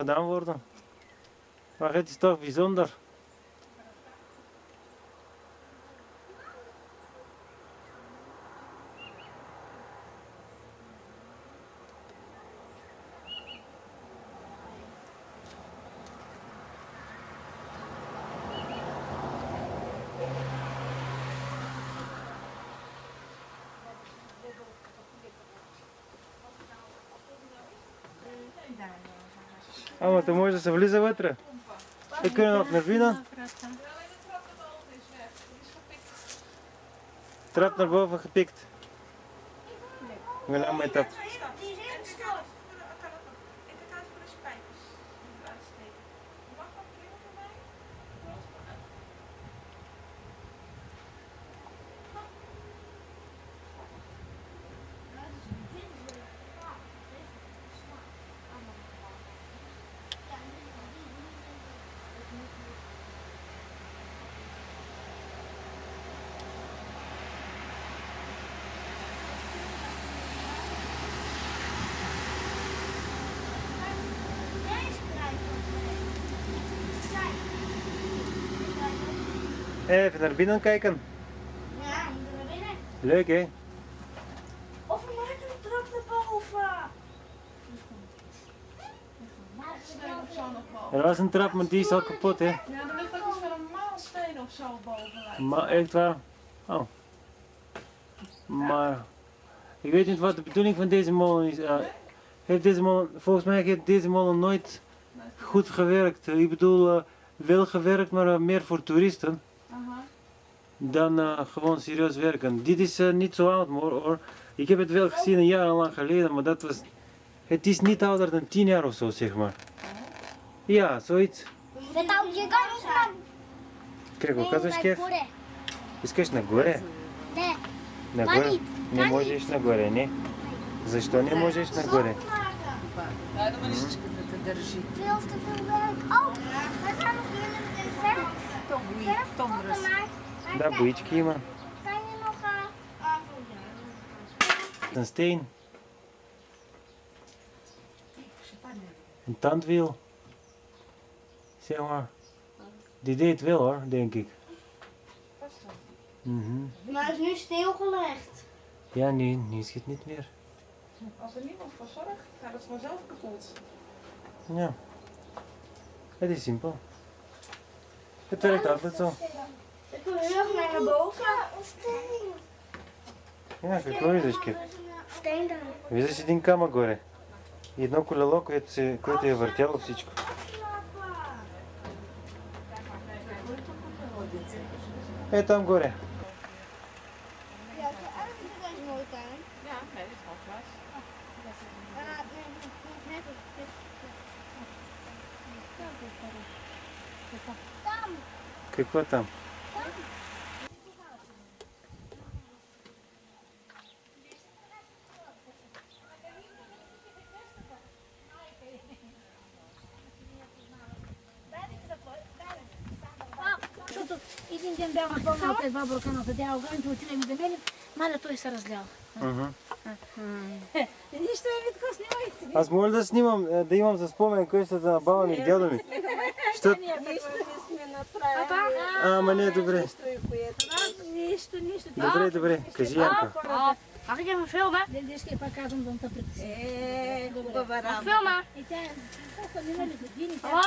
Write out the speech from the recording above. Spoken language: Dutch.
gedaan worden. Maar het is toch bijzonder. Oh, wat mooi dat ze vliezen water. We kunnen nog naar binnen. Trap naar boven gepikt. We gaan met dat. Even naar binnen kijken. Ja, we moeten naar binnen. Leuk hè? Of we maken een trap naar boven. Er was een trap, maar die is al kapot hè? Ja, er ligt ook iets van een maalsteen of zo boven. Maar echt waar? Oh. Maar ik weet niet wat de bedoeling van deze molen is. Heeft deze molen, volgens mij heeft deze molen nooit goed gewerkt. Ik bedoel, wel gewerkt, maar meer voor toeristen dan gewoon serieus werken. Dit is niet zo oud hoor. Ik heb het wel gezien een jaar lang geleden, maar dat was... Het is niet ouder dan 10 jaar of zo, zeg maar. Ja, zoiets. Криво казваш кеф? Искаш нагоре? Nee. Нагоре? niet. Не можеш нагоре, не? Защо не можеш нагоре? Ja, dan is het te держи. Veel te veel werk. Oh, we gaan nog hier met de verf gemaakt. Да, боички има. Kan je nog... Een steen. Een tandwiel. Zeg maar. Die deed wel hoor, denk ik. Maar het is nu stilgelegd. Ja, nu schiet niet meer. Als er niemand voor zorgt, gaat het vanzelf kapot. Ja. Het is simpel. Het werkt altijd zo. Ik wil heel erg naar boven. Een steen. Ja, какво виждаш, Кеф? Steen daar. Виждаш един камък горе. И едно колело, което е въртяло всичко. Е, там горе. Ja, eigenlijk is deze nooit aan. Ja, nee, dit is wel glas. Какво там? Защото един ден бях напълнал тези два буркана за дядо Ганчо, отидем да мене, маля той се разлял. Нищо ми така снимай си. Аз моля да снимам, да имам за спомен къщата на баба ми и дядо ми. Защото... Ама не, добре. Нищо. Добре. Кажи, Янка. Mag ik even filmen? Deze keer пак казвам да те притесня. Хубава работа. Filmen. И тя е, не мали години, тя